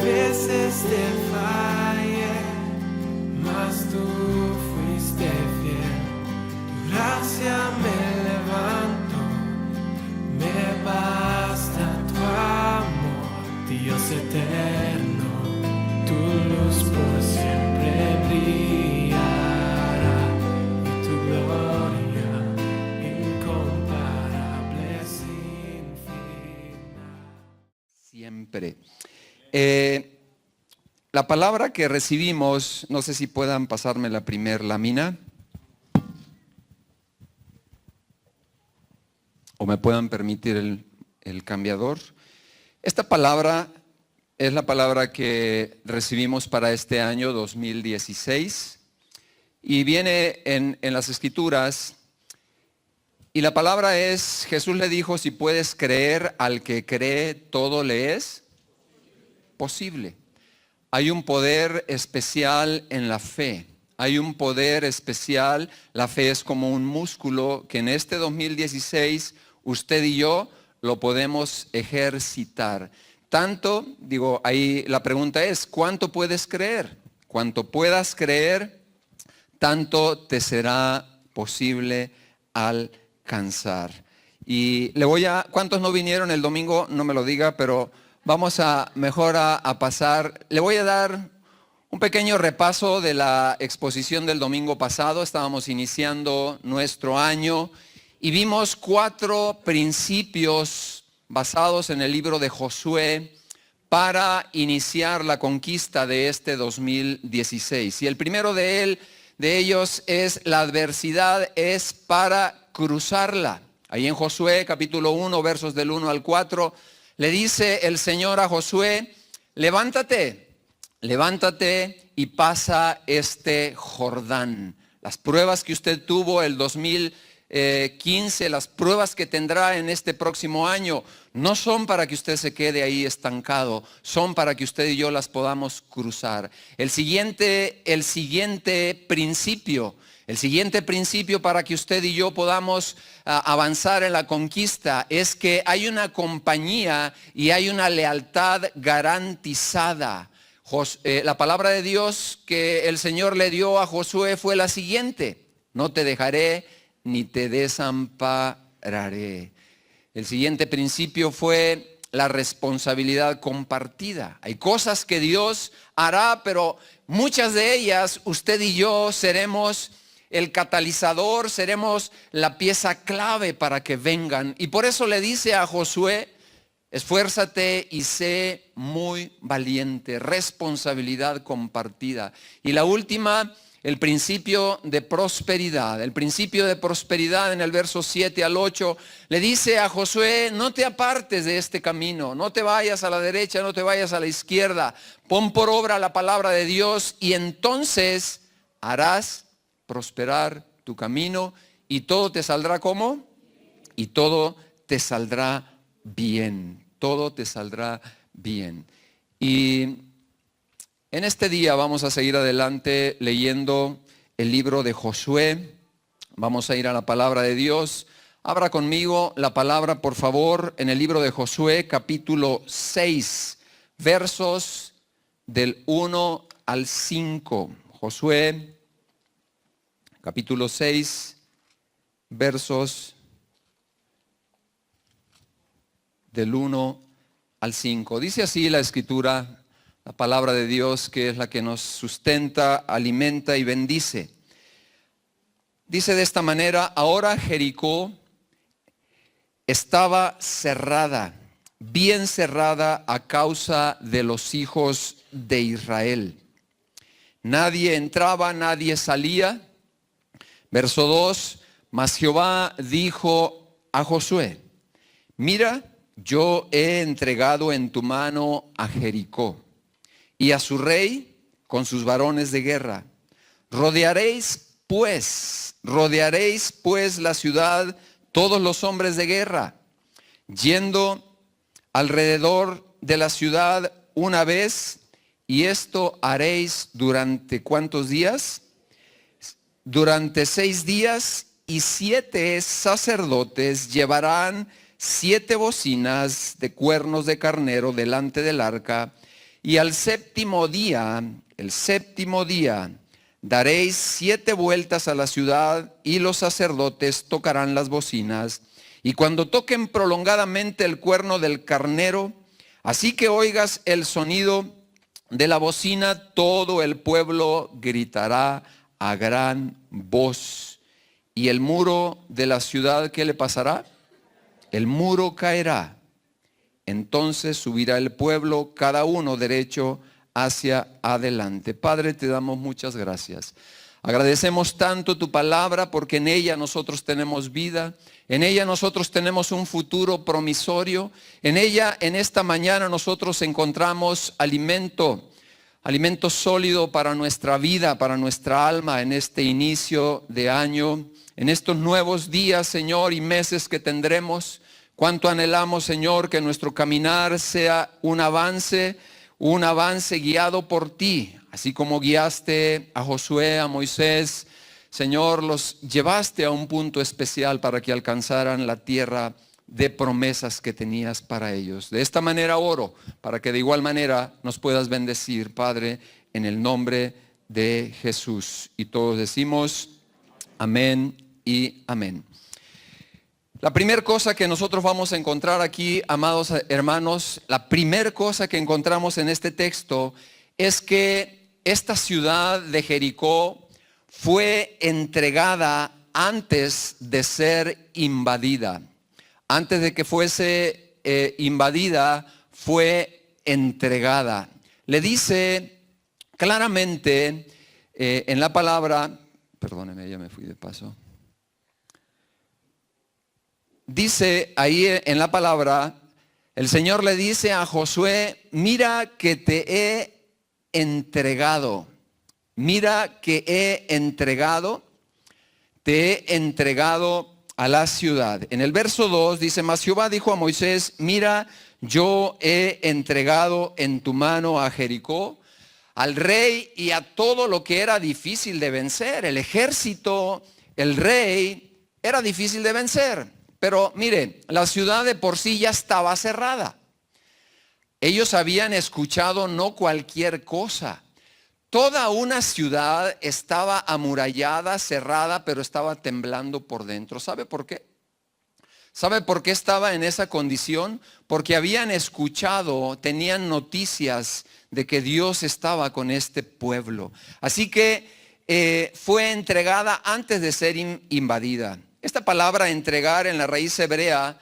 veces te fallé, mas tú fuiste fiel. Tu gracia me levanto, me basta tu amor, Dios eterno, tu luz por siempre brillará y tu gloria incomparable sin final. Siempre. La palabra que recibimos, no sé si puedan pasarme la primer lámina o me puedan permitir el cambiador. Esta palabra es la palabra que recibimos para este año 2016 y viene en las Escrituras. Y la palabra es, Jesús le dijo, si puedes creer, al que cree todo le es posible. Hay un poder especial en la fe. Hay un poder especial. La fe es como un músculo que en este 2016 usted y yo lo podemos ejercitar. Tanto, ahí la pregunta es, ¿cuánto puedes creer? Cuanto puedas creer, tanto te será posible alcanzar. Y ¿cuántos no vinieron el domingo? No me lo diga, pero vamos a pasar. Le voy a dar un pequeño repaso de la exposición del domingo pasado. Estábamos iniciando nuestro año y vimos 4 principios basados en el libro de Josué para iniciar la conquista de este 2016. Y el primero de ellos es: la adversidad es para cruzarla. Ahí en Josué capítulo 1, versos del 1 al 4, le dice el Señor a Josué: levántate y pasa este Jordán. Las pruebas que usted tuvo el 2015, las pruebas que tendrá en este próximo año, no son para que usted se quede ahí estancado, son para que usted y yo las podamos cruzar. El siguiente principio para que usted y yo podamos avanzar en la conquista es que hay una compañía y hay una lealtad garantizada. La palabra de Dios que el Señor le dio a Josué fue la siguiente: no te dejaré ni te desampararé. El siguiente principio fue la responsabilidad compartida. Hay cosas que Dios hará, pero muchas de ellas usted y yo seremos el catalizador, seremos la pieza clave para que vengan. Y por eso le dice a Josué: esfuérzate y sé muy valiente. Responsabilidad compartida. Y la última, el principio de prosperidad. El principio de prosperidad en el verso 7 al 8 le dice a Josué: no te apartes de este camino, no te vayas a la derecha, no te vayas a la izquierda. Pon por obra la palabra de Dios y entonces harás prosperar tu camino y todo te saldrá ¿cómo? Y todo te saldrá bien. Todo te saldrá bien. Y en este día vamos a seguir adelante leyendo el libro de Josué. Vamos a ir a la palabra de Dios. Abra conmigo la palabra, por favor, en el libro de Josué, capítulo 6, versos del 1 al 5. Josué, capítulo 6, versos del 1 al 5. Dice así la Escritura, la palabra de Dios, que es la que nos sustenta, alimenta y bendice. Dice de esta manera: ahora Jericó estaba cerrada, bien cerrada a causa de los hijos de Israel. Nadie entraba, nadie salía. Verso 2, mas Jehová dijo a Josué: mira, yo he entregado en tu mano a Jericó y a su rey con sus varones de guerra. Rodearéis pues la ciudad todos los hombres de guerra, yendo alrededor de la ciudad una vez, y esto haréis durante ¿cuántos días? Durante 6 días, y 7 sacerdotes llevarán 7 bocinas de cuernos de carnero delante del arca, Y al el séptimo día, daréis 7 vueltas a la ciudad y los sacerdotes tocarán las bocinas. Y cuando toquen prolongadamente el cuerno del carnero, así que oigas el sonido de la bocina, todo el pueblo gritará a gran voz. Y el muro de la ciudad, ¿qué le pasará? El muro caerá. Entonces subirá el pueblo, cada uno derecho hacia adelante. Padre, te damos muchas gracias. Agradecemos tanto tu palabra porque en ella nosotros tenemos vida, en ella nosotros tenemos un futuro promisorio, en ella en esta mañana nosotros encontramos alimento sólido para nuestra vida, para nuestra alma en este inicio de año, en estos nuevos días, Señor, y meses que tendremos. Cuánto anhelamos, Señor, que nuestro caminar sea un avance guiado por ti, así como guiaste a Josué, a Moisés. Señor, los llevaste a un punto especial para que alcanzaran la tierra de promesas que tenías para ellos. De esta manera oro, para que de igual manera nos puedas bendecir, Padre, en el nombre de Jesús. Y todos decimos amén y amén. La primera cosa que nosotros vamos a encontrar aquí, amados hermanos, la primera cosa que encontramos en este texto es que esta ciudad de Jericó fue entregada antes de ser invadida. Antes de que fuese invadida, fue entregada. Le dice claramente en la palabra, perdóneme, ya me fui de paso. Dice ahí en la palabra, el Señor le dice a Josué, mira que te he entregado. Mira que te he entregado a la ciudad. En el verso 2 dice, mas Jehová dijo a Moisés, mira, yo he entregado en tu mano a Jericó, al rey y a todo lo que era difícil de vencer. El ejército, el rey, era difícil de vencer. Pero mire, la ciudad de por sí ya estaba cerrada. Ellos habían escuchado no cualquier cosa. Toda una ciudad estaba amurallada, cerrada, pero estaba temblando por dentro. ¿Sabe por qué? ¿Sabe por qué estaba en esa condición? Porque habían escuchado, tenían noticias de que Dios estaba con este pueblo. Así que fue entregada antes de ser invadida. Esta palabra entregar en la raíz hebrea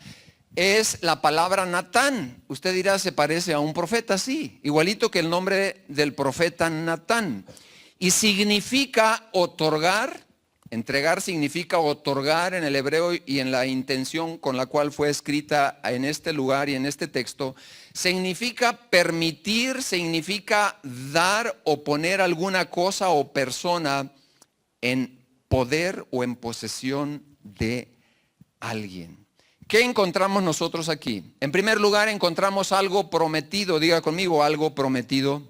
es la palabra Natán. Usted dirá, ¿se parece a un profeta? Sí, igualito que el nombre del profeta Natán. Y significa otorgar, entregar significa otorgar en el hebreo y en la intención con la cual fue escrita en este lugar y en este texto. Significa permitir, significa dar o poner alguna cosa o persona en poder o en posesión de alguien. ¿Qué encontramos nosotros aquí? En primer lugar encontramos algo prometido, diga conmigo, algo prometido.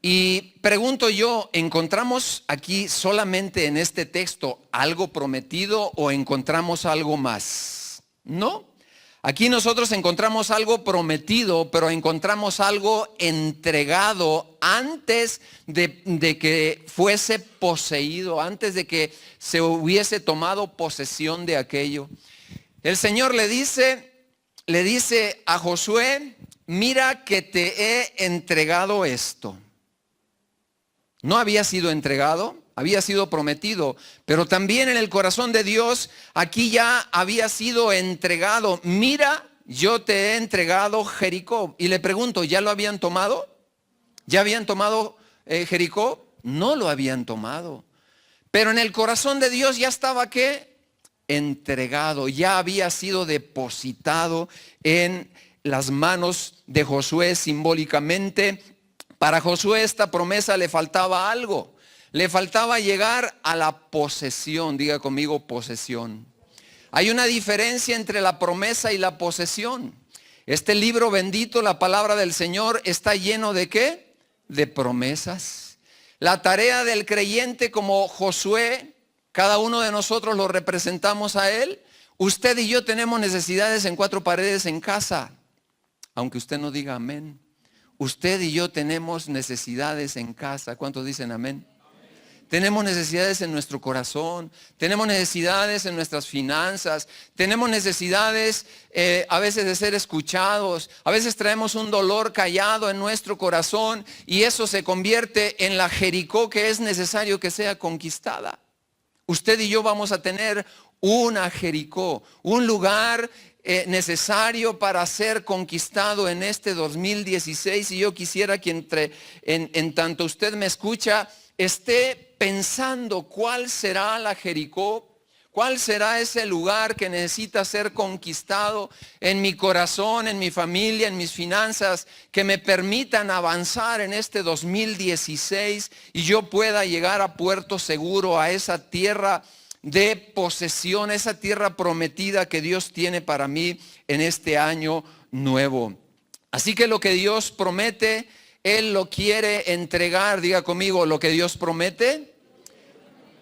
Y pregunto yo, ¿encontramos aquí solamente en este texto algo prometido o encontramos algo más? No. Aquí nosotros encontramos algo prometido, pero encontramos algo entregado antes de que fuese poseído, antes de que se hubiese tomado posesión de aquello. El Señor le dice a Josué, mira que te he entregado esto. No había sido entregado, había sido prometido, pero también en el corazón de Dios aquí ya había sido entregado. Mira, yo te he entregado Jericó. Y le pregunto, ¿ya lo habían tomado? ¿Ya habían tomado Jericó? No lo habían tomado. Pero en el corazón de Dios ya estaba, ¿qué? Entregado, ya había sido depositado en las manos de Josué simbólicamente. Para Josué esta promesa le faltaba algo. Le faltaba llegar a la posesión. Diga conmigo, posesión. Hay una diferencia entre la promesa y la posesión. Este libro bendito, la palabra del Señor, está lleno ¿de qué? De promesas. La tarea del creyente como Josué, cada uno de nosotros lo representamos a él. Usted y yo tenemos necesidades en 4 paredes en casa. Aunque usted no diga amén. usted y yo tenemos necesidades en casa. ¿Cuántos dicen amén? Tenemos necesidades en nuestro corazón, tenemos necesidades en nuestras finanzas, tenemos necesidades a veces de ser escuchados, a veces traemos un dolor callado en nuestro corazón y eso se convierte en la Jericó que es necesario que sea conquistada. Usted y yo vamos a tener una Jericó, un lugar necesario para ser conquistado en este 2016 y yo quisiera que en tanto usted me escucha, esté pensando cuál será la Jericó, cuál será ese lugar que necesita ser conquistado en mi corazón, en mi familia, en mis finanzas, que me permitan avanzar en este 2016 y yo pueda llegar a puerto seguro, a esa tierra de posesión, esa tierra prometida que Dios tiene para mí en este año nuevo. Así que lo que Dios promete, Él lo quiere entregar. Diga conmigo, lo que Dios promete,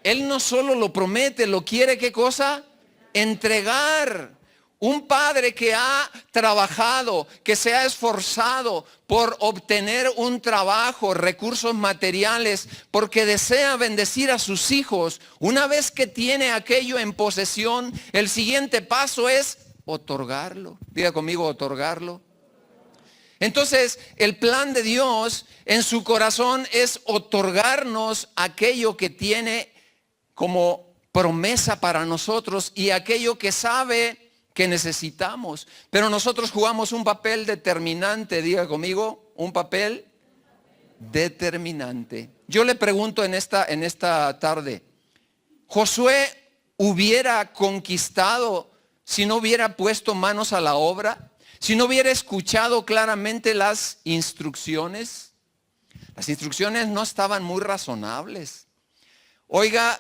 Él no solo lo promete, lo quiere, ¿qué cosa? Entregar. Un padre que ha trabajado, que se ha esforzado por obtener un trabajo, recursos materiales, porque desea bendecir a sus hijos. Una vez que tiene aquello en posesión, el siguiente paso es otorgarlo. Diga conmigo, otorgarlo. Entonces, el plan de Dios en su corazón es otorgarnos aquello que tiene como promesa para nosotros y aquello que sabe que necesitamos. Pero nosotros jugamos un papel determinante, diga conmigo, un papel determinante. Yo le pregunto en esta tarde, ¿Josué hubiera conquistado si no hubiera puesto manos a la obra? Si no hubiera escuchado claramente las instrucciones. Las instrucciones no estaban muy razonables. Oiga,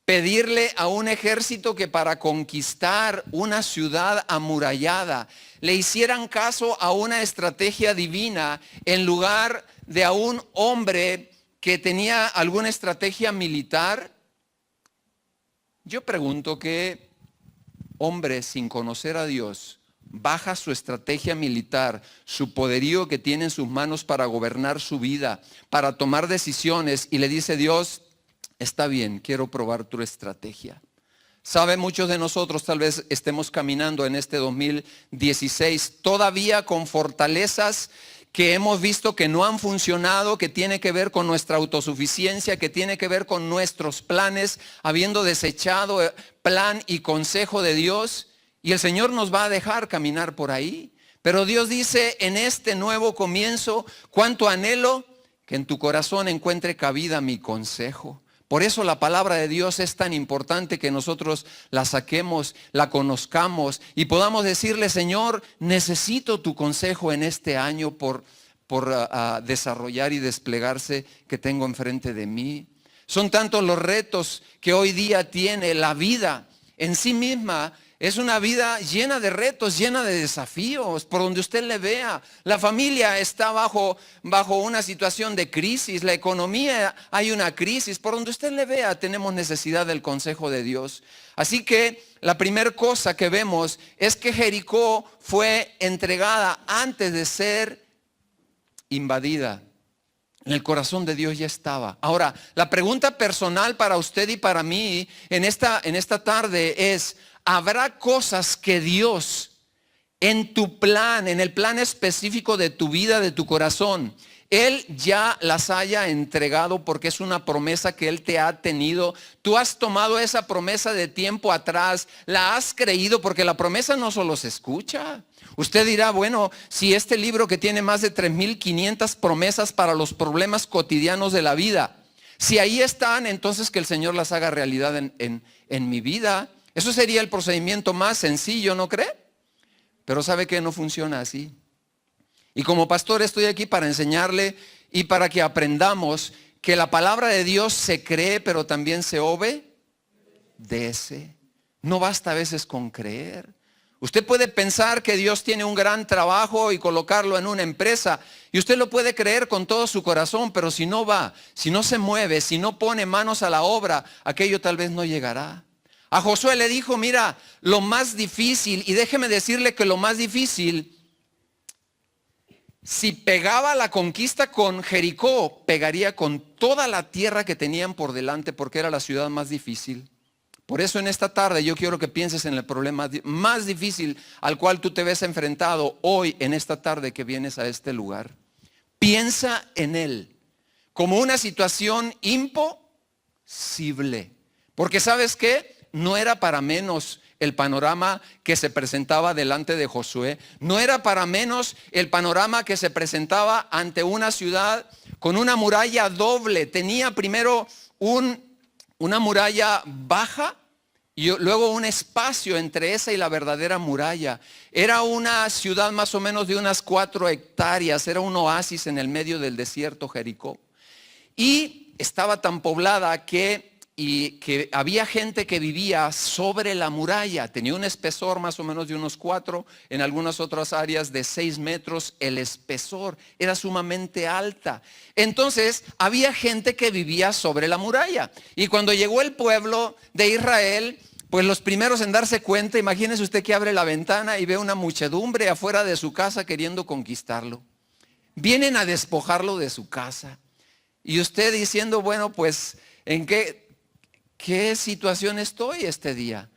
pedirle a un ejército que para conquistar una ciudad amurallada le hicieran caso a una estrategia divina en lugar de a un hombre que tenía alguna estrategia militar. Yo pregunto, ¿qué hombre sin conocer a Dios baja su estrategia militar, su poderío que tiene en sus manos para gobernar su vida, para tomar decisiones y le dice Dios, está bien, quiero probar tu estrategia? Sabe, muchos de nosotros tal vez estemos caminando en este 2016 todavía con fortalezas que hemos visto que no han funcionado, que tiene que ver con nuestra autosuficiencia, que tiene que ver con nuestros planes, habiendo desechado plan y consejo de Dios. Y el Señor nos va a dejar caminar por ahí. Pero Dios dice en este nuevo comienzo, cuánto anhelo que en tu corazón encuentre cabida mi consejo. Por eso la palabra de Dios es tan importante que nosotros la saquemos, la conozcamos y podamos decirle, Señor, necesito tu consejo en este año por desarrollar y desplegarse que tengo enfrente de mí. Son tantos los retos que hoy día tiene la vida en sí misma. Es una vida llena de retos, llena de desafíos, por donde usted le vea. La familia está bajo una situación de crisis, la economía hay una crisis, por donde usted le vea tenemos necesidad del consejo de Dios. Así que la primera cosa que vemos es que Jericó fue entregada antes de ser invadida. En el corazón de Dios ya estaba. Ahora, la pregunta personal para usted y para mí en esta tarde es, ¿habrá cosas que Dios en tu plan, en el plan específico de tu vida, de tu corazón, Él ya las haya entregado porque es una promesa que Él te ha tenido? Tú has tomado esa promesa de tiempo atrás, la has creído, porque la promesa no solo se escucha. Usted dirá, bueno, si este libro que tiene más de 3,500 promesas para los problemas cotidianos de la vida, si ahí están, entonces que el Señor las haga realidad en mi vida. Eso sería el procedimiento más sencillo, ¿no cree? Pero sabe que no funciona así. Y como pastor estoy aquí para enseñarle y para que aprendamos que la palabra de Dios se cree, pero también se obedece. No basta a veces con creer. Usted puede pensar que Dios tiene un gran trabajo y colocarlo en una empresa. Y usted lo puede creer con todo su corazón, pero si no va, si no se mueve, si no pone manos a la obra, aquello tal vez no llegará. A Josué le dijo, mira, lo más difícil, y déjeme decirle que lo más difícil si pegaba la conquista con Jericó, pegaría con toda la tierra que tenían por delante, porque era la ciudad más difícil. Por eso en esta tarde yo quiero que pienses en el problema más difícil al cual tú te ves enfrentado hoy, en esta tarde que vienes a este lugar. Piensa en él como una situación imposible. Porque ¿sabes qué? No era para menos el panorama que se presentaba delante de Josué. No era para menos el panorama que se presentaba ante una ciudad con una muralla doble. Tenía primero una muralla baja y luego un espacio entre esa y la verdadera muralla. Era una ciudad más o menos de unas 4 hectáreas. Era un oasis en el medio del desierto, Jericó. Y estaba tan poblada que había gente que vivía sobre la muralla. Tenía un espesor más o menos de unos 4, en algunas otras áreas de 6 metros el espesor. Era sumamente alta. Entonces había gente que vivía sobre la muralla. Y cuando llegó el pueblo de Israel, pues los primeros en darse cuenta, imagínese usted que abre la ventana y ve una muchedumbre afuera de su casa queriendo conquistarlo. Vienen a despojarlo de su casa. Y usted diciendo, bueno, pues, ¿en qué situación estoy este día?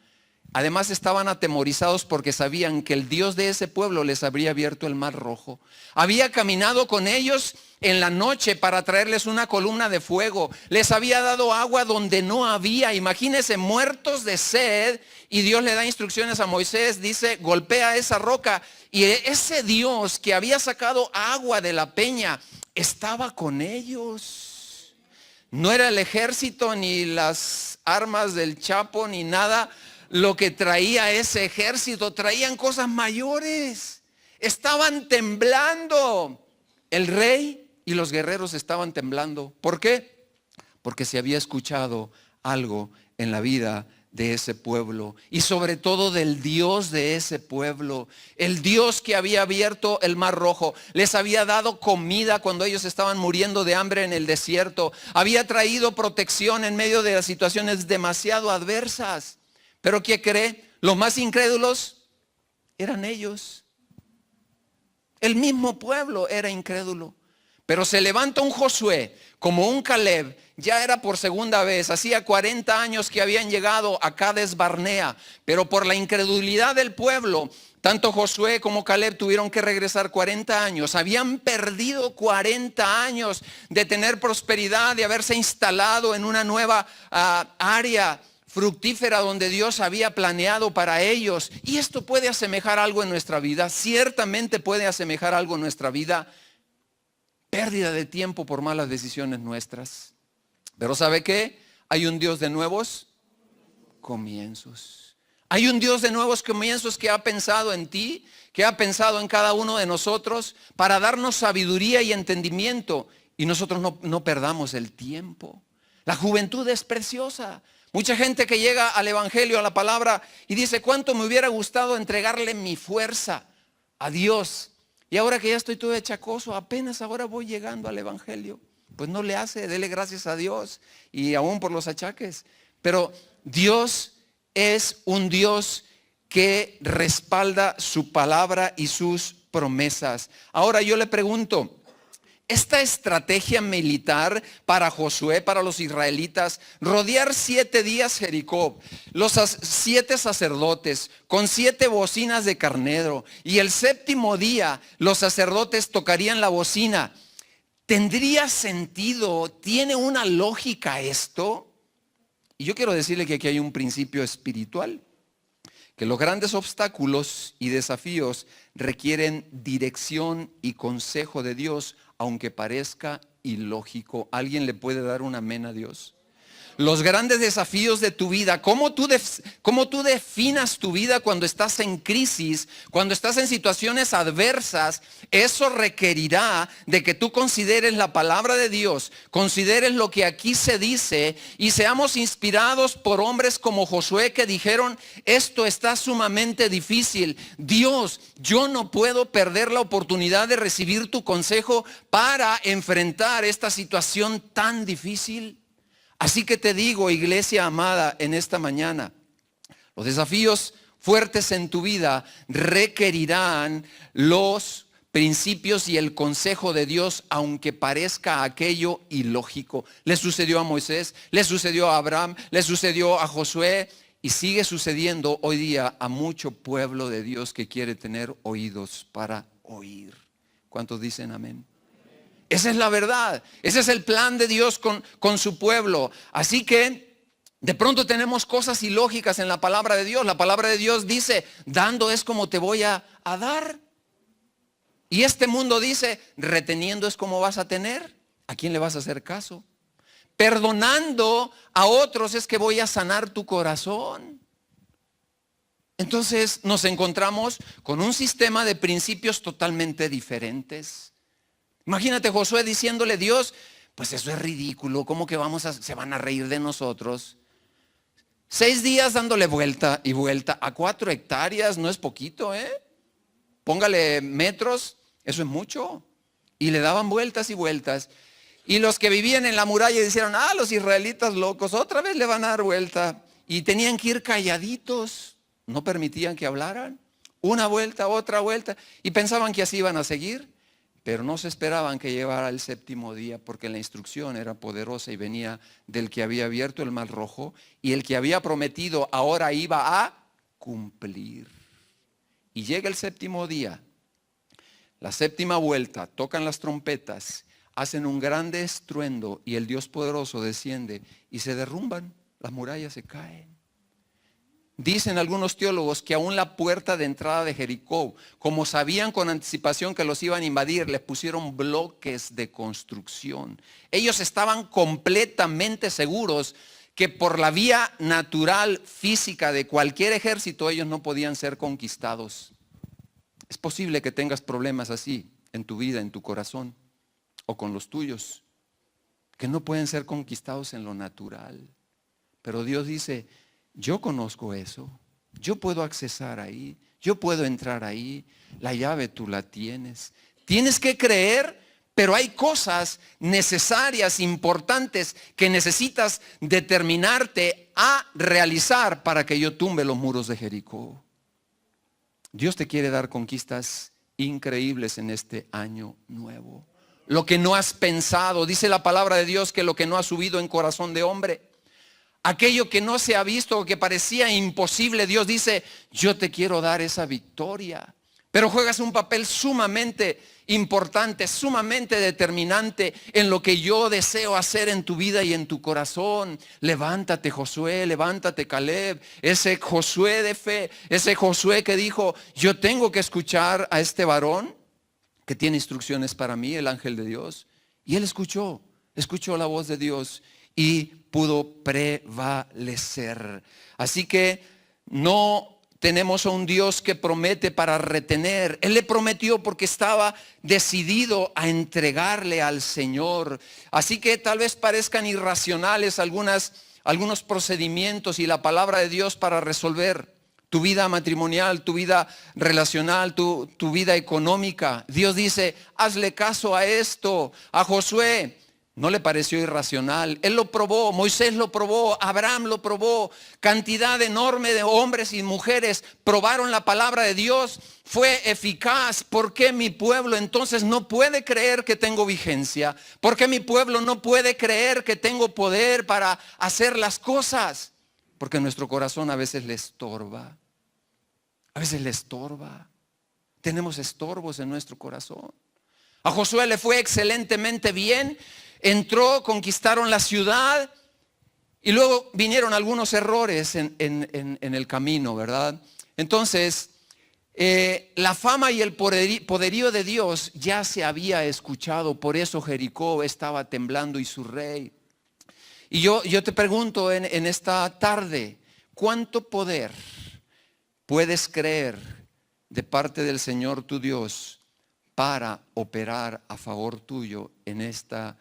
Además estaban atemorizados porque sabían que el Dios de ese pueblo les habría abierto el mar rojo. Había caminado con ellos en la noche para traerles una columna de fuego. Les había dado agua donde no había. Imagínense, muertos de sed. Y Dios le da instrucciones a Moisés. Dice, golpea esa roca. Y ese Dios que había sacado agua de la peña estaba con ellos. No era el ejército ni las armas del Chapo ni nada lo que traía ese ejército. Traían cosas mayores. Estaban temblando. El rey y los guerreros estaban temblando. ¿Por qué? Porque se había escuchado algo en la vida de ese pueblo y sobre todo del Dios de ese pueblo, el Dios que había abierto el mar rojo, les había dado comida cuando ellos estaban muriendo de hambre en el desierto, había traído protección en medio de las situaciones demasiado adversas. Pero ¿qué cree? Los más incrédulos eran ellos. El mismo pueblo era incrédulo. Pero se levanta un Josué como un Caleb, ya era por segunda vez, hacía 40 años que habían llegado a Cades Barnea, pero por la incredulidad del pueblo, tanto Josué como Caleb tuvieron que regresar 40 años, habían perdido 40 años de tener prosperidad, de haberse instalado en una nueva área fructífera donde Dios había planeado para ellos. Y esto puede asemejar algo en nuestra vida, ciertamente puede asemejar algo en nuestra vida. Pérdida de tiempo por malas decisiones nuestras. Pero ¿sabe qué? Hay un Dios de nuevos comienzos. Hay un Dios de nuevos comienzos que ha pensado en ti, que ha pensado en cada uno de nosotros para darnos sabiduría y entendimiento. Y nosotros no perdamos el tiempo. La juventud es preciosa. Mucha gente que llega al evangelio, a la palabra, y dice, ¿cuánto me hubiera gustado entregarle mi fuerza a Dios? Y ahora que ya estoy todo achacoso, apenas ahora voy llegando al evangelio. Pues no le hace, dele gracias a Dios y aún por los achaques. Pero Dios es un Dios que respalda su palabra y sus promesas. Ahora yo le pregunto, esta estrategia militar para Josué, para los israelitas, rodear 7 días Jericó, los 7 sacerdotes con 7 bocinas de carnero, y el 7º día los sacerdotes tocarían la bocina. ¿Tendría sentido? ¿Tiene una lógica esto? Y yo quiero decirle que aquí hay un principio espiritual, que los grandes obstáculos y desafíos requieren dirección y consejo de Dios, aunque parezca ilógico. ¿Alguien le puede dar un amén a Dios? Los grandes desafíos de tu vida, cómo tú definas tu vida cuando estás en crisis, cuando estás en situaciones adversas, eso requerirá de que tú consideres la palabra de Dios, consideres lo que aquí se dice y seamos inspirados por hombres como Josué que dijeron, esto está sumamente difícil. Dios, yo no puedo perder la oportunidad de recibir tu consejo para enfrentar esta situación tan difícil. Así que te digo, iglesia amada, en esta mañana, los desafíos fuertes en tu vida requerirán los principios y el consejo de Dios, aunque parezca aquello ilógico. Le sucedió a Moisés, le sucedió a Abraham, le sucedió a Josué y sigue sucediendo hoy día a mucho pueblo de Dios que quiere tener oídos para oír. ¿Cuántos dicen amén? Esa es la verdad, ese es el plan de Dios con su pueblo. Así que de pronto tenemos cosas ilógicas en la palabra de Dios. La palabra de Dios dice, dando es como te voy a dar. Y este mundo dice, reteniendo es como vas a tener. ¿A quién le vas a hacer caso? Perdonando a otros es que voy a sanar tu corazón. Entonces nos encontramos con un sistema de principios totalmente diferentes. Imagínate Josué diciéndole, Dios, pues eso es ridículo, ¿cómo que se van a reír de nosotros? 6 días dándole vuelta y vuelta a 4 hectáreas, no es poquito, Póngale metros, eso es mucho. Y le daban vueltas y vueltas. Y los que vivían en la muralla dijeron, los israelitas locos, otra vez le van a dar vuelta. Y tenían que ir calladitos, no permitían que hablaran. Una vuelta, otra vuelta. Y pensaban que así iban a seguir. Pero no se esperaban que llegara el 7º día, porque la instrucción era poderosa y venía del que había abierto el mar rojo. Y el que había prometido ahora iba a cumplir. Y llega el 7º día, la 7ª vuelta, tocan las trompetas, hacen un grande estruendo y el Dios poderoso desciende y se derrumban, las murallas se caen. Dicen algunos teólogos que aún la puerta de entrada de Jericó, como sabían con anticipación que los iban a invadir, les pusieron bloques de construcción. Ellos estaban completamente seguros que por la vía natural, física de cualquier ejército, ellos no podían ser conquistados. Es posible que tengas problemas así en tu vida, en tu corazón, o con los tuyos, que no pueden ser conquistados en lo natural. Pero Dios dice, yo conozco eso, yo puedo accesar ahí, yo puedo entrar ahí, la llave tú la tienes. Tienes que creer. Pero hay cosas necesarias, importantes, que necesitas determinarte a realizar para que yo tumbe los muros de Jericó. Dios te quiere dar conquistas increíbles en este año nuevo. Lo que no has pensado, dice la palabra de Dios que lo que no ha subido en corazón de hombre, aquello que no se ha visto o que parecía imposible, Dios dice, yo te quiero dar esa victoria. Pero juegas un papel sumamente importante, sumamente determinante en lo que yo deseo hacer en tu vida y en tu corazón. Levántate Josué, levántate Caleb, ese Josué de fe, ese Josué que dijo, yo tengo que escuchar a este varón que tiene instrucciones para mí, el ángel de Dios. Y él escuchó la voz de Dios y pudo prevalecer. Así que no tenemos a un Dios que promete para retener. Él le prometió porque estaba decidido a entregarle al Señor. Así que tal vez parezcan irracionales algunos procedimientos y la palabra de Dios para resolver tu vida matrimonial, tu vida relacional, tu vida económica. Dios dice, hazle caso a esto. A Josué no le pareció irracional. Él lo probó, Moisés lo probó, Abraham lo probó. Cantidad enorme de hombres y mujeres probaron la palabra de Dios. Fue eficaz. ¿Por qué mi pueblo entonces no puede creer que tengo vigencia? ¿Por qué mi pueblo no puede creer que tengo poder para hacer las cosas? Porque nuestro corazón a veces le estorba. A veces le estorba. Tenemos estorbos en nuestro corazón. A Josué le fue excelentemente bien. Entró, conquistaron la ciudad y luego vinieron algunos errores en el camino, ¿verdad? Entonces, la fama y el poderío de Dios ya se había escuchado, por eso Jericó estaba temblando y su rey. Y yo te pregunto en esta tarde, ¿cuánto poder puedes creer de parte del Señor tu Dios para operar a favor tuyo en esta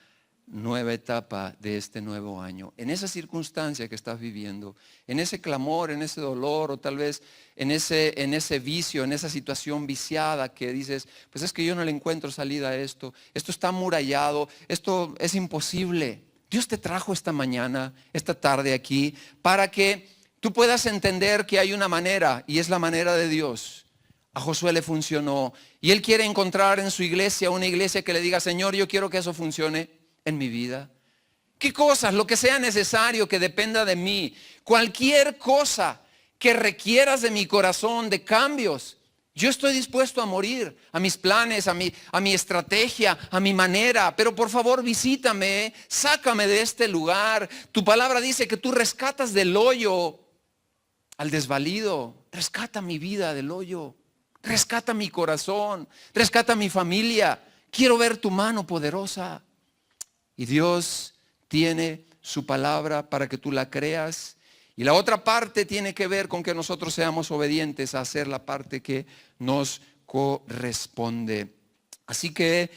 nueva etapa de este nuevo año, en esa circunstancia que estás viviendo, en ese clamor, en ese dolor o tal vez en ese vicio, en esa situación viciada que dices, pues es que yo no le encuentro salida a esto está amurallado, esto es imposible? Dios te trajo esta mañana, esta tarde aquí, para que tú puedas entender que hay una manera, y es la manera de Dios. A Josué le funcionó. Y él quiere encontrar en su iglesia una iglesia que le diga, Señor, yo quiero que eso funcione en mi vida. ¿Qué cosas? Lo que sea necesario que dependa de mí. Cualquier cosa que requieras de mi corazón, de cambios. Yo estoy dispuesto a morir, a mis planes, a mi estrategia, a mi manera. Pero por favor visítame, sácame de este lugar. Tu palabra dice que tú rescatas del hoyo al desvalido. Rescata mi vida del hoyo. Rescata mi corazón. Rescata mi familia. Quiero ver tu mano poderosa. Y Dios tiene su palabra para que tú la creas. Y la otra parte tiene que ver con que nosotros seamos obedientes a hacer la parte que nos corresponde. Así que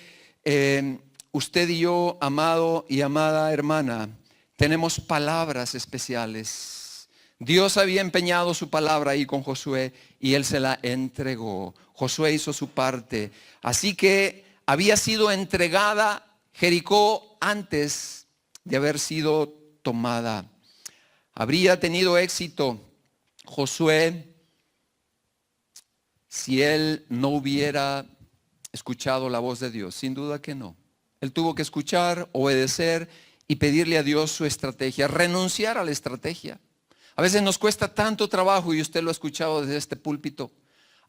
usted y yo, amado y amada hermana, tenemos palabras especiales. Dios había empeñado su palabra ahí con Josué y él se la entregó. Josué hizo su parte. Así que había sido entregada Jericó antes de haber sido tomada. Habría tenido éxito Josué si él no hubiera escuchado la voz de Dios. Sin duda que no. Él tuvo que escuchar, obedecer y pedirle a Dios su estrategia, renunciar a la estrategia. A veces nos cuesta tanto trabajo, y usted lo ha escuchado desde este púlpito,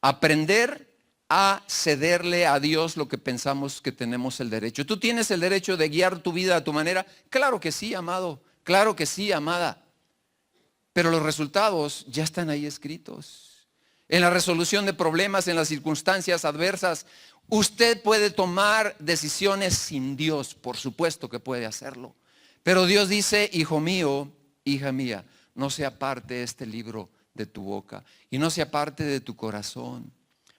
aprender a cederle a Dios lo que pensamos que tenemos el derecho. ¿Tú tienes el derecho de guiar tu vida a tu manera? Claro que sí, amado. Claro que sí, amada. Pero los resultados ya están ahí escritos. En la resolución de problemas, en las circunstancias adversas, usted puede tomar decisiones sin Dios. Por supuesto que puede hacerlo. Pero Dios dice, hijo mío, hija mía, no se aparte este libro de tu boca y no se aparte de tu corazón.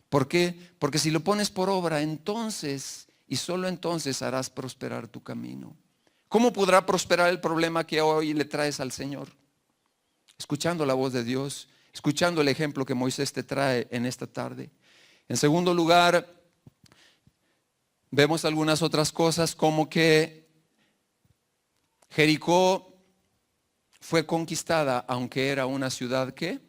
¿Por qué? Porque si lo pones por obra, entonces y solo entonces harás prosperar tu camino. ¿Cómo podrá prosperar el problema que hoy le traes al Señor? Escuchando la voz de Dios, escuchando el ejemplo que Moisés te trae en esta tarde. En segundo lugar, vemos algunas otras cosas como que Jericó fue conquistada, aunque era una ciudad ¿qué?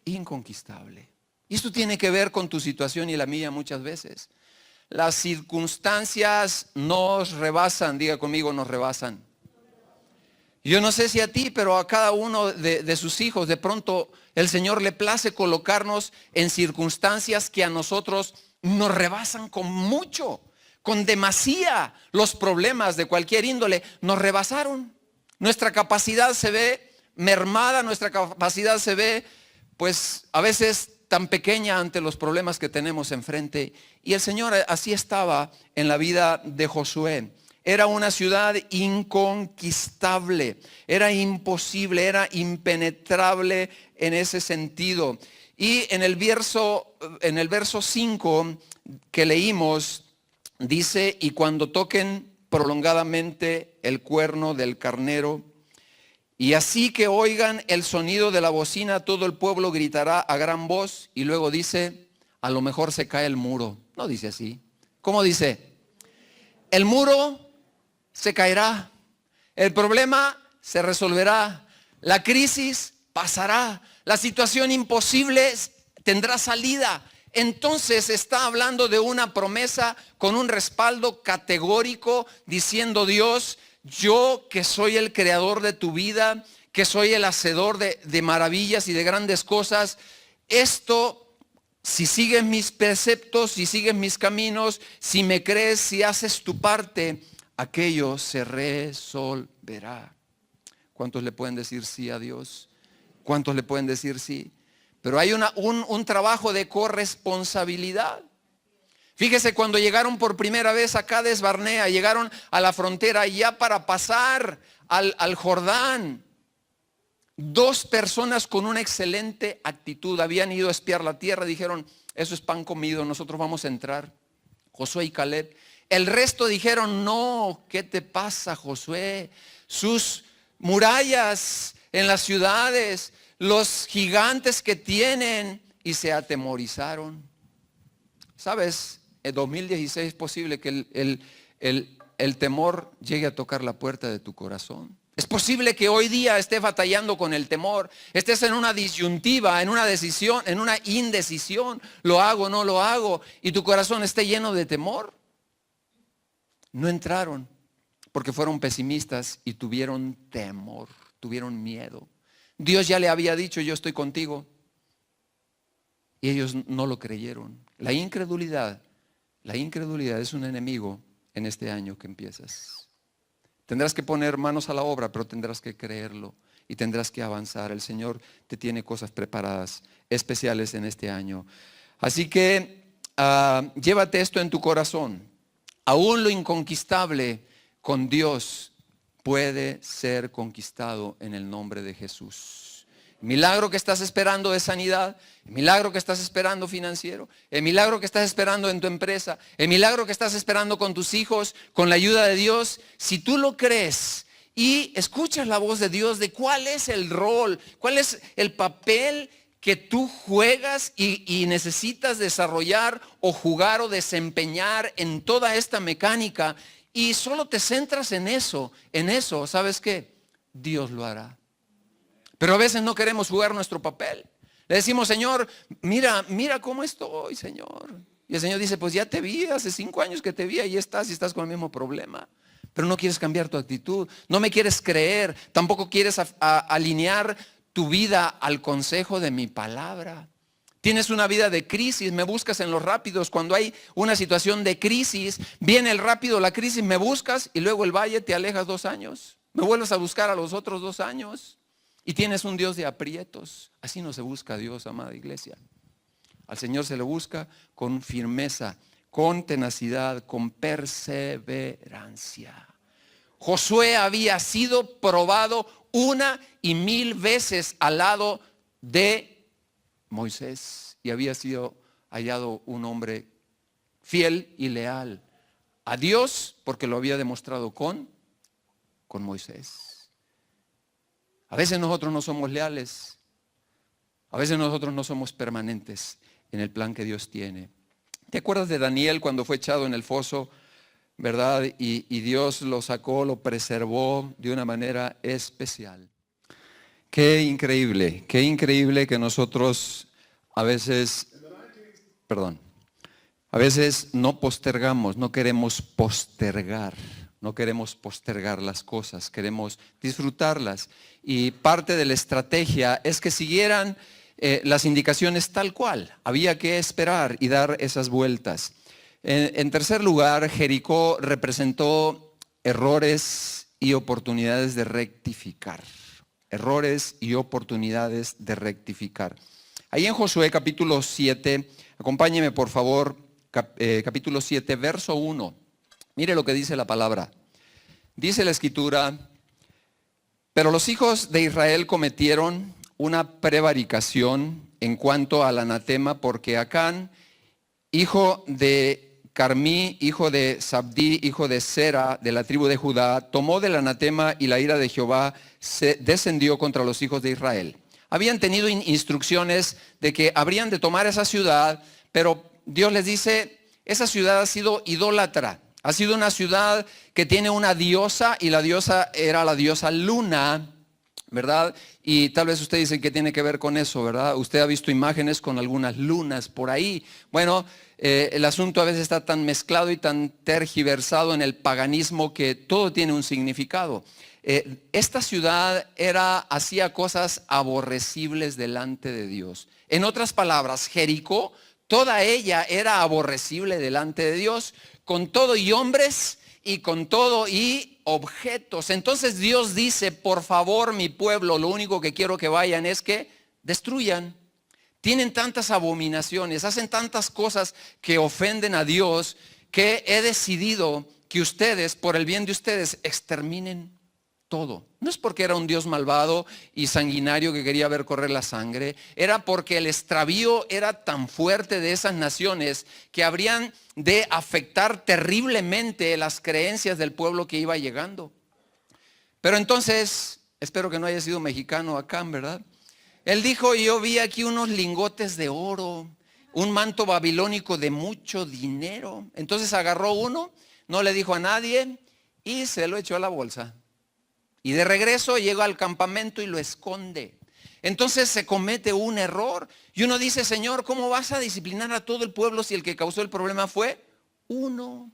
Inconquistable. Y esto tiene que ver con tu situación y la mía muchas veces. Las circunstancias nos rebasan, diga conmigo, nos rebasan. Yo no sé si a ti, pero a cada uno de sus hijos, de pronto el Señor le place colocarnos en circunstancias que a nosotros nos rebasan con mucho, con demasía. Los problemas de cualquier índole nos rebasaron. Nuestra capacidad se ve mermada, nuestra capacidad se ve, pues a veces tan pequeña ante los problemas que tenemos enfrente. Y el Señor así estaba en la vida de Josué. Era una ciudad inconquistable, era imposible, era impenetrable en ese sentido. Y en el verso 5 que leímos, dice, y cuando toquen prolongadamente el cuerno del carnero, y así que oigan el sonido de la bocina, todo el pueblo gritará a gran voz. Y luego dice, a lo mejor se cae el muro. No dice así. ¿Cómo dice? El muro se caerá, el problema se resolverá, la crisis pasará, la situación imposible tendrá salida. Entonces está hablando de una promesa con un respaldo categórico, diciendo Dios, yo que soy el creador de tu vida, que soy el hacedor de maravillas y de grandes cosas, esto, si sigues mis preceptos, si sigues mis caminos, si me crees, si haces tu parte, aquello se resolverá. ¿Cuántos le pueden decir sí a Dios? ¿Cuántos le pueden decir sí? Pero hay un trabajo de corresponsabilidad. Fíjese, cuando llegaron por primera vez a Cades Barnea, llegaron a la frontera ya para pasar al Jordán. 2 personas con una excelente actitud habían ido a espiar la tierra, dijeron, eso es pan comido, nosotros vamos a entrar. Josué y Caleb. El resto dijeron, no, ¿qué te pasa, Josué? Sus murallas en las ciudades, los gigantes que tienen, y se atemorizaron. ¿Sabes? En 2016 es posible que el temor llegue a tocar la puerta de tu corazón. Es posible que hoy día estés batallando con el temor, estés en una disyuntiva, en una decisión, en una indecisión, lo hago, no lo hago, y tu corazón esté lleno de temor. No entraron porque fueron pesimistas y tuvieron temor, tuvieron miedo. Dios ya le había dicho, yo estoy contigo, y ellos no lo creyeron. La incredulidad es un enemigo en este año que empiezas. Tendrás que poner manos a la obra, pero tendrás que creerlo y tendrás que avanzar. El Señor te tiene cosas preparadas, especiales en este año. Así que llévate esto en tu corazón. Aún lo inconquistable con Dios puede ser conquistado en el nombre de Jesús. El milagro que estás esperando de sanidad, el milagro que estás esperando financiero, el milagro que estás esperando en tu empresa, el milagro que estás esperando con tus hijos, con la ayuda de Dios, si tú lo crees y escuchas la voz de Dios de cuál es el rol, cuál es el papel que tú juegas y necesitas desarrollar o jugar o desempeñar en toda esta mecánica, y solo te centras en eso, ¿sabes qué? Dios lo hará. Pero a veces no queremos jugar nuestro papel. Le decimos, Señor, mira cómo estoy, Señor. Y el Señor dice, pues ya te vi, hace 5 años que te vi, ahí estás y estás con el mismo problema. Pero no quieres cambiar tu actitud, no me quieres creer, tampoco quieres alinear tu vida al consejo de mi palabra. Tienes una vida de crisis, me buscas en los rápidos. Cuando hay una situación de crisis, viene el rápido, la crisis, me buscas y luego el valle, te alejas 2 años. Me vuelves a buscar a los otros 2 años. Y tienes un Dios de aprietos. Así no se busca a Dios, amada iglesia. Al Señor se le busca con firmeza, con tenacidad, con perseverancia. Josué había sido probado 1,000 veces al lado de Moisés y había sido hallado un hombre fiel y leal a Dios porque lo había demostrado con Moisés. A veces nosotros no somos leales, a veces nosotros no somos permanentes en el plan que Dios tiene. ¿Te acuerdas de Daniel cuando fue echado en el foso, verdad? Y Dios lo sacó, lo preservó de una manera especial. Qué increíble que nosotros a veces no postergamos, no queremos postergar las cosas, queremos disfrutarlas. Y parte de la estrategia es que siguieran las indicaciones tal cual. Había que esperar y dar esas vueltas. En tercer lugar, Jericó representó errores y oportunidades de rectificar. Errores y oportunidades de rectificar. Ahí en Josué capítulo 7, acompáñeme por favor, capítulo 7, verso 1. Mire lo que dice la palabra. Dice la escritura, pero los hijos de Israel cometieron una prevaricación en cuanto al anatema, porque Acán, hijo de Carmí, hijo de Sabdí, hijo de Sera, de la tribu de Judá, tomó del anatema y la ira de Jehová se descendió contra los hijos de Israel. Habían tenido instrucciones de que habrían de tomar esa ciudad, pero Dios les dice, esa ciudad ha sido idólatra. Ha sido una ciudad que tiene una diosa y la diosa era la diosa Luna, ¿verdad? Y tal vez usted dice que tiene que ver con eso, ¿verdad? Usted ha visto imágenes con algunas lunas por ahí. Bueno, el asunto a veces está tan mezclado y tan tergiversado en el paganismo que todo tiene un significado. Esta ciudad hacía cosas aborrecibles delante de Dios. En otras palabras, Jericó, toda ella era aborrecible delante de Dios, con todo y hombres y con todo y objetos. Entonces Dios dice, por favor mi pueblo, lo único que quiero que vayan es que destruyan. Tienen tantas abominaciones, hacen tantas cosas que ofenden a Dios, que he decidido que ustedes, por el bien de ustedes, exterminen todo. No es porque era un Dios malvado y sanguinario que quería ver correr la sangre, era porque el extravío era tan fuerte de esas naciones que habrían de afectar terriblemente las creencias del pueblo que iba llegando. Pero entonces, espero que no haya sido mexicano acá, ¿verdad? Él dijo, yo vi aquí unos lingotes de oro, un manto babilónico de mucho dinero. Entonces agarró uno, no le dijo a nadie y se lo echó a la bolsa. Y de regreso llega al campamento y lo esconde. Entonces se comete un error. Y uno dice, Señor, ¿cómo vas a disciplinar a todo el pueblo si el que causó el problema fue uno?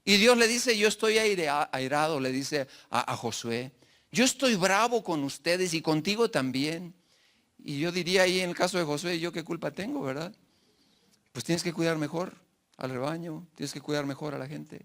Y Dios le dice, yo estoy airado, le dice a Josué. Yo estoy bravo con ustedes y contigo también. Y yo diría ahí en el caso de Josué, ¿yo qué culpa tengo, verdad? Pues tienes que cuidar mejor al rebaño, tienes que cuidar mejor a la gente.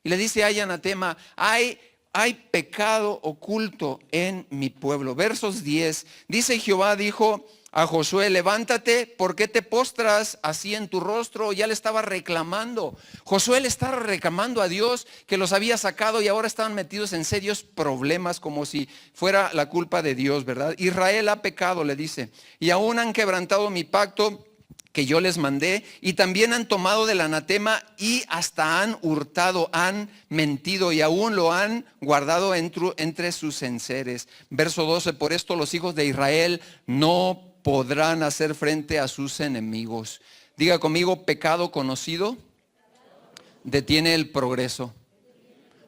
Y le dice a Anatema, hay pecado oculto en mi pueblo. Versos 10, dice Jehová dijo a Josué, levántate, ¿por qué te postras así en tu rostro? Ya le estaba reclamando. Josué le estaba reclamando a Dios que los había sacado y ahora estaban metidos en serios problemas como si fuera la culpa de Dios, ¿verdad? Israel ha pecado, le dice, y aún han quebrantado mi pacto que yo les mandé, y también han tomado del anatema y hasta han hurtado, han mentido y aún lo han guardado entre sus enseres. Verso 12, por esto los hijos de Israel no podrán hacer frente a sus enemigos. Diga conmigo, pecado conocido detiene el progreso.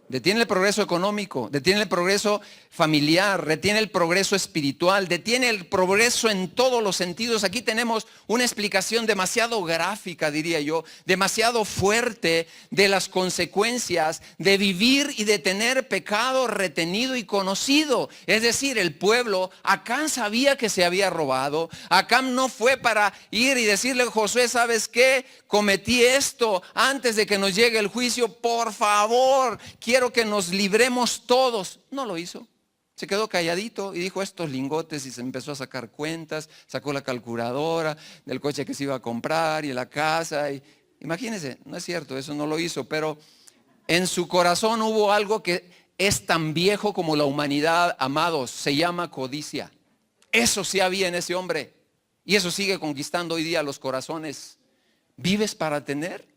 Detiene el progreso económico, detiene el progreso familiar, detiene el progreso espiritual, detiene el progreso en todos los sentidos. Aquí tenemos una explicación demasiado gráfica, diría yo, demasiado fuerte de las consecuencias de vivir y de tener pecado retenido y conocido. Es decir, el pueblo, Acán sabía que se había robado. Acán no fue para ir y decirle, Josué, ¿sabes qué? Cometí esto antes de que nos llegue el juicio, por favor, quiero que nos libremos todos. No lo hizo. Se quedó calladito y dijo estos lingotes y se empezó a sacar cuentas, sacó la calculadora del coche que se iba a comprar y la casa. Imagínense, no es cierto, eso no lo hizo, pero en su corazón hubo algo que es tan viejo como la humanidad, amados, se llama codicia. Eso sí había en ese hombre y eso sigue conquistando hoy día los corazones. ¿Vives para tener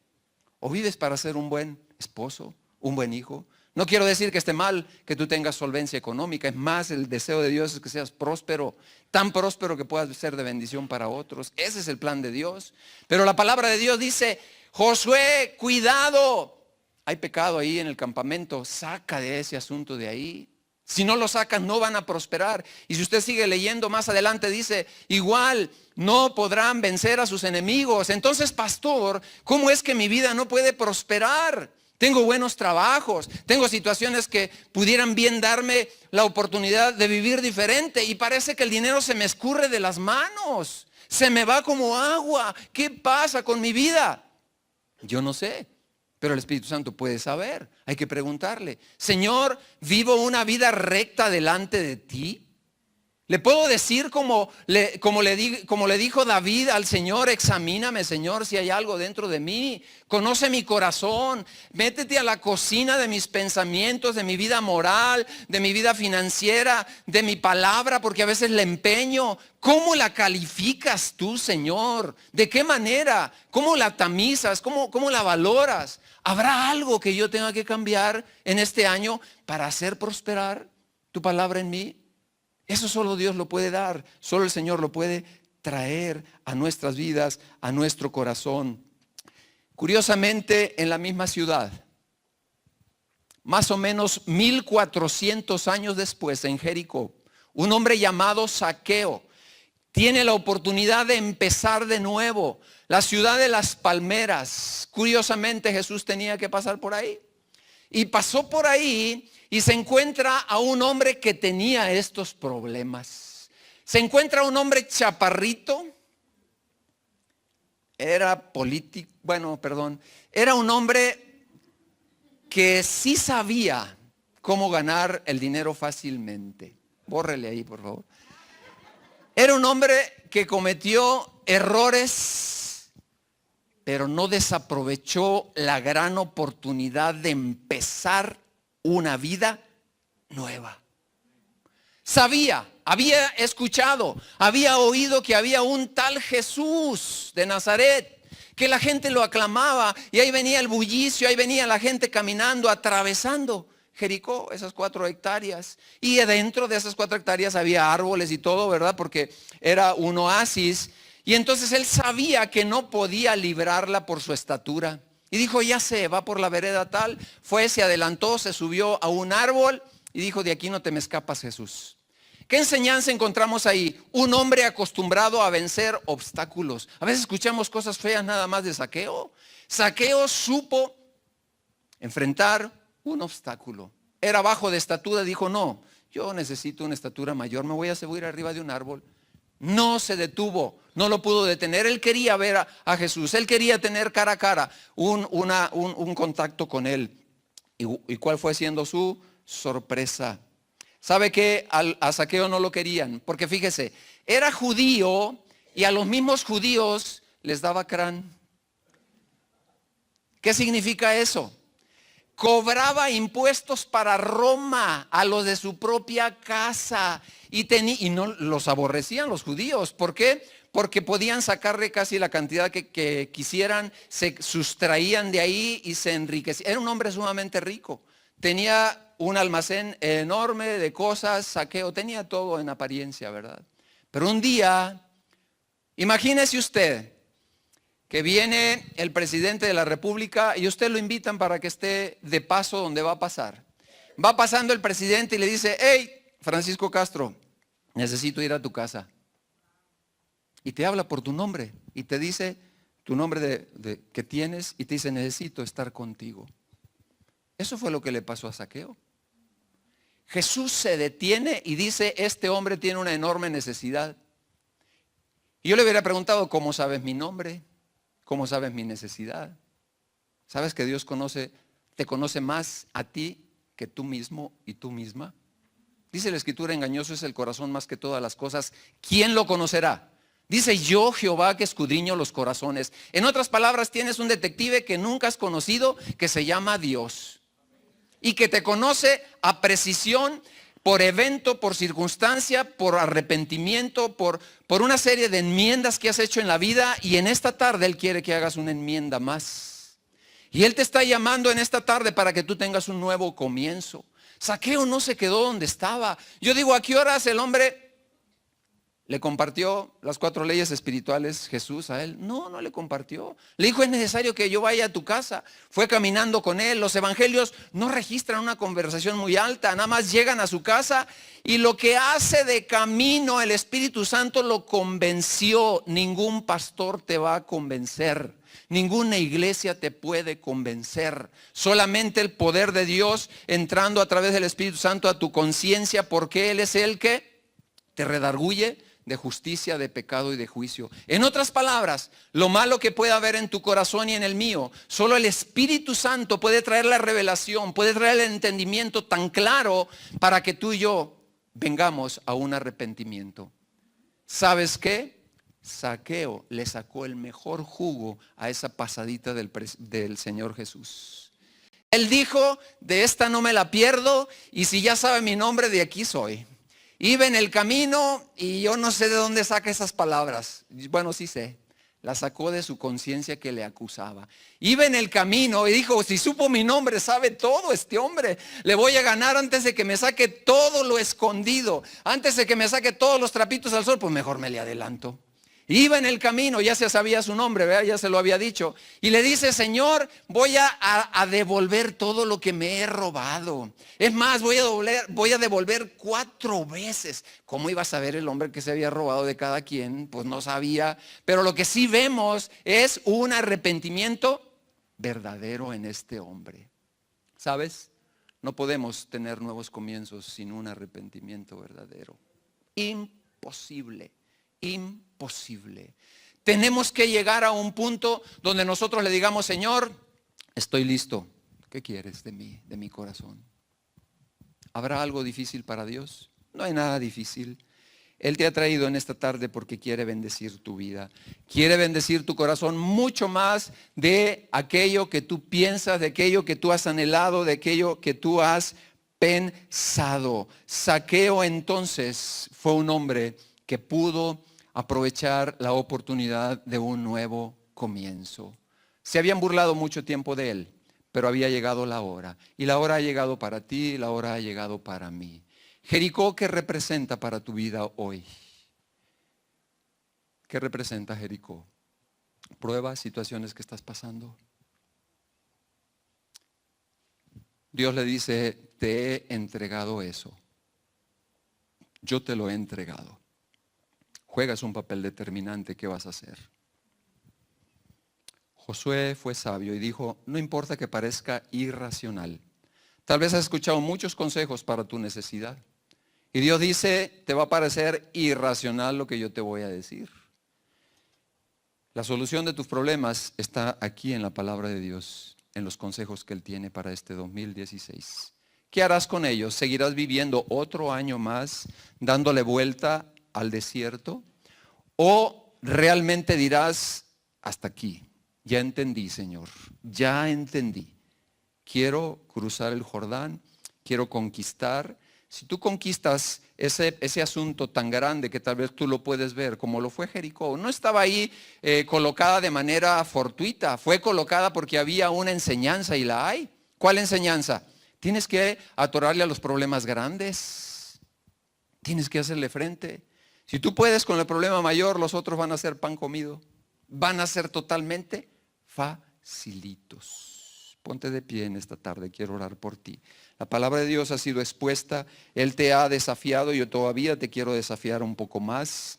o vives para ser un buen esposo, un buen hijo? No quiero decir que esté mal que tú tengas solvencia económica. Es más, el deseo de Dios es que seas próspero, tan próspero que puedas ser de bendición para otros. Ese es el plan de Dios. Pero la palabra de Dios dice, Josué, cuidado. Hay pecado ahí en el campamento. Saca de ese asunto de ahí. Si no lo sacas, no van a prosperar. Y si usted sigue leyendo más adelante, dice, igual no podrán vencer a sus enemigos. Entonces, pastor, ¿cómo es que mi vida no puede prosperar? Tengo buenos trabajos, tengo situaciones que pudieran bien darme la oportunidad de vivir diferente y parece que el dinero se me escurre de las manos, se me va como agua. ¿Qué pasa con mi vida? Yo no sé, pero el Espíritu Santo puede saber. Hay que preguntarle, Señor, ¿vivo una vida recta delante de ti? Le puedo decir como le dijo David al Señor, examíname, Señor, si hay algo dentro de mí. Conoce mi corazón, métete a la cocina de mis pensamientos, de mi vida moral, de mi vida financiera, de mi palabra, porque a veces la empeño. ¿Cómo la calificas tú, Señor? ¿De qué manera? ¿Cómo la tamizas? ¿Cómo la valoras? ¿Habrá algo que yo tenga que cambiar en este año para hacer prosperar tu palabra en mí? Eso solo Dios lo puede dar, solo el Señor lo puede traer a nuestras vidas, a nuestro corazón. Curiosamente, en la misma ciudad, más o menos 1400 años después, en Jericó, un hombre llamado Zaqueo tiene la oportunidad de empezar de nuevo. La ciudad de las palmeras, curiosamente Jesús tenía que pasar por ahí. Y pasó por ahí y se encuentra a un hombre que tenía estos problemas. Se encuentra a un hombre chaparrito. Era un hombre que sí sabía cómo ganar el dinero fácilmente. Bórrele ahí, por favor. Era un hombre que cometió errores, pero no desaprovechó la gran oportunidad de empezar una vida nueva. Había escuchado, había oído que había un tal Jesús de Nazaret, que la gente lo aclamaba y ahí venía el bullicio, ahí venía la gente caminando, atravesando Jericó, esas 4 hectáreas. Y dentro de esas 4 hectáreas había árboles y todo, ¿verdad? Porque era un oasis. Y entonces él sabía que no podía librarla por su estatura. Y dijo, ya sé, va por la vereda tal. Fue, se adelantó, se subió a un árbol y dijo, de aquí no te me escapas, Jesús. ¿Qué enseñanza encontramos ahí? Un hombre acostumbrado a vencer obstáculos. A veces escuchamos cosas feas nada más de Zaqueo. Zaqueo supo enfrentar un obstáculo. Era bajo de estatura, dijo, no, yo necesito una estatura mayor, me voy a subir arriba de un árbol. No se detuvo, no lo pudo detener. Él quería ver a Jesús, él quería tener cara a cara un contacto con él. ¿Y cuál fue siendo su sorpresa? ¿Sabe que a Zaqueo no lo querían? Porque fíjese, era judío y a los mismos judíos les daba crán. ¿Qué significa eso? Cobraba impuestos para Roma a los de su propia casa y no los aborrecían los judíos. ¿Por qué? Porque podían sacarle casi la cantidad que quisieran, se sustraían de ahí y se enriquecían. Era un hombre sumamente rico. Tenía un almacén enorme de cosas, Zaqueo, tenía todo en apariencia, ¿verdad? Pero un día, imagínese usted que viene el presidente de la República y usted lo invitan para que esté de paso donde va a pasar. Va pasando el presidente y le dice, hey, Francisco Castro, necesito ir a tu casa. Y te habla por tu nombre y te dice tu nombre que tienes y te dice, necesito estar contigo. Eso fue lo que le pasó a Zaqueo. Jesús se detiene y dice, este hombre tiene una enorme necesidad. Y yo le hubiera preguntado, ¿cómo sabes mi nombre? ¿Cómo sabes mi necesidad? ¿Sabes que Dios te conoce más a ti que tú mismo y tú misma? Dice la Escritura, engañoso es el corazón más que todas las cosas. ¿Quién lo conocerá? Dice, yo Jehová que escudriño los corazones. En otras palabras, tienes un detective que nunca has conocido, que se llama Dios. Y que te conoce a precisión, por evento, por circunstancia, por arrepentimiento, por una serie de enmiendas que has hecho en la vida. Y en esta tarde Él quiere que hagas una enmienda más. Y Él te está llamando en esta tarde para que tú tengas un nuevo comienzo. Zaqueo no se quedó donde estaba. Yo digo, ¿a qué horas el hombre le compartió las 4 leyes espirituales Jesús a él? No, no le compartió. Le dijo, es necesario que yo vaya a tu casa. Fue caminando con él. Los evangelios no registran una conversación muy alta, nada más llegan a su casa y lo que hace de camino el Espíritu Santo lo convenció. Ningún pastor te va a convencer. Ninguna iglesia te puede convencer. Solamente el poder de Dios entrando a través del Espíritu Santo a tu conciencia, porque Él es el que te redarguye de justicia, de pecado y de juicio. En otras palabras, lo malo que puede haber en tu corazón y en el mío, solo el Espíritu Santo puede traer la revelación, puede traer el entendimiento tan claro para que tú y yo vengamos a un arrepentimiento. ¿Sabes qué? Zaqueo le sacó el mejor jugo a esa pasadita del Señor Jesús. Él dijo, de esta no me la pierdo y si ya sabe mi nombre, de aquí soy. Iba en el camino y yo no sé de dónde saca esas palabras. Bueno, sí sé. La sacó de su conciencia que le acusaba. Iba en el camino y dijo, si supo mi nombre, sabe todo este hombre. Le voy a ganar antes de que me saque todo lo escondido. Antes de que me saque todos los trapitos al sol, pues mejor me le adelanto. Iba en el camino, ya se sabía su nombre, ¿verdad? Ya se lo había dicho. Y le dice, Señor, voy a devolver todo lo que me he robado. Es más, voy a devolver 4 veces. ¿Cómo iba a saber el hombre que se había robado de cada quien? Pues no sabía. Pero lo que sí vemos es un arrepentimiento verdadero en este hombre. ¿Sabes? No podemos tener nuevos comienzos sin un arrepentimiento verdadero. Imposible. Imposible. Tenemos que llegar a un punto donde nosotros le digamos, Señor, estoy listo. ¿Qué quieres de mí, de mi corazón? ¿Habrá algo difícil para Dios? No hay nada difícil. Él te ha traído en esta tarde porque quiere bendecir tu vida. Quiere bendecir tu corazón mucho más de aquello que tú piensas, de aquello que tú has anhelado, de aquello que tú has pensado. Zaqueo entonces fue un hombre que pudo aprovechar la oportunidad de un nuevo comienzo. Se habían burlado mucho tiempo de él, pero había llegado la hora. Y la hora ha llegado para ti, y la hora ha llegado para mí. Jericó, ¿qué representa para tu vida hoy? ¿Qué representa Jericó? Pruebas, situaciones que estás pasando. Dios le dice, te he entregado eso. Yo te lo he entregado. Juegas un papel determinante, ¿qué vas a hacer? Josué fue sabio y dijo, no importa que parezca irracional. Tal vez has escuchado muchos consejos para tu necesidad. Y Dios dice, te va a parecer irracional lo que yo te voy a decir. La solución de tus problemas está aquí en la palabra de Dios, en los consejos que Él tiene para este 2016. ¿Qué harás con ellos? ¿Seguirás viviendo otro año más dándole vuelta al desierto? ¿O realmente dirás, hasta aquí? Ya entendí, Señor, ya entendí. Quiero cruzar el Jordán, quiero conquistar. Si tú conquistas ese asunto tan grande que tal vez tú lo puedes ver, como lo fue Jericó, no estaba ahí colocada de manera fortuita, fue colocada porque había una enseñanza y la hay. ¿Cuál enseñanza? Tienes que atorarle a los problemas grandes, tienes que hacerle frente. Si tú puedes con el problema mayor, los otros van a ser pan comido, van a ser totalmente facilitos. Ponte de pie en esta tarde, quiero orar por ti. La palabra de Dios ha sido expuesta, Él te ha desafiado, yo todavía te quiero desafiar un poco más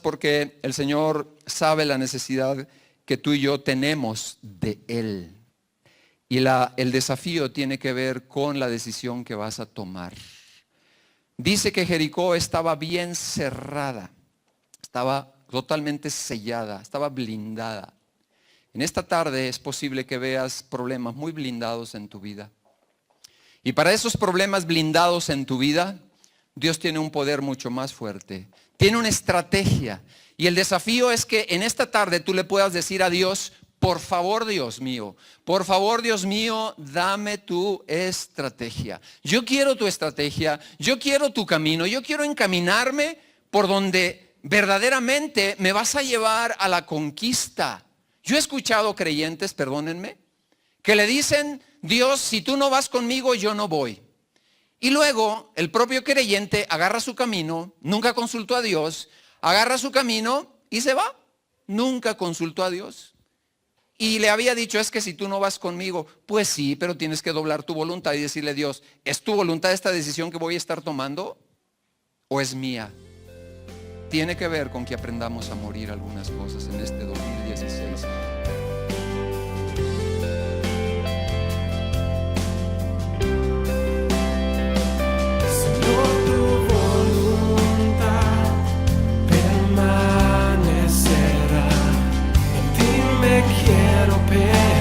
porque el Señor sabe la necesidad que tú y yo tenemos de Él. Y el desafío tiene que ver con la decisión que vas a tomar. Dice que Jericó estaba bien cerrada, estaba totalmente sellada, estaba blindada. En esta tarde es posible que veas problemas muy blindados en tu vida. Y para esos problemas blindados en tu vida, Dios tiene un poder mucho más fuerte. Tiene una estrategia. Y el desafío es que en esta tarde tú le puedas decir a Dios, por favor, Dios mío, dame tu estrategia. Yo quiero tu estrategia, yo quiero tu camino, yo quiero encaminarme por donde verdaderamente me vas a llevar a la conquista. Yo he escuchado creyentes, perdónenme, que le dicen, Dios, si tú no vas conmigo, yo no voy. Y luego el propio creyente agarra su camino, nunca consultó a Dios, agarra su camino y se va. Nunca consultó a Dios. Y le había dicho, es que si tú no vas conmigo, pues sí, pero tienes que doblar tu voluntad y decirle, Dios, ¿es tu voluntad esta decisión que voy a estar tomando o es mía? Tiene que ver con que aprendamos a morir algunas cosas en este 2016. Señor, tu voluntad permanecerá. En ti me quiero perder.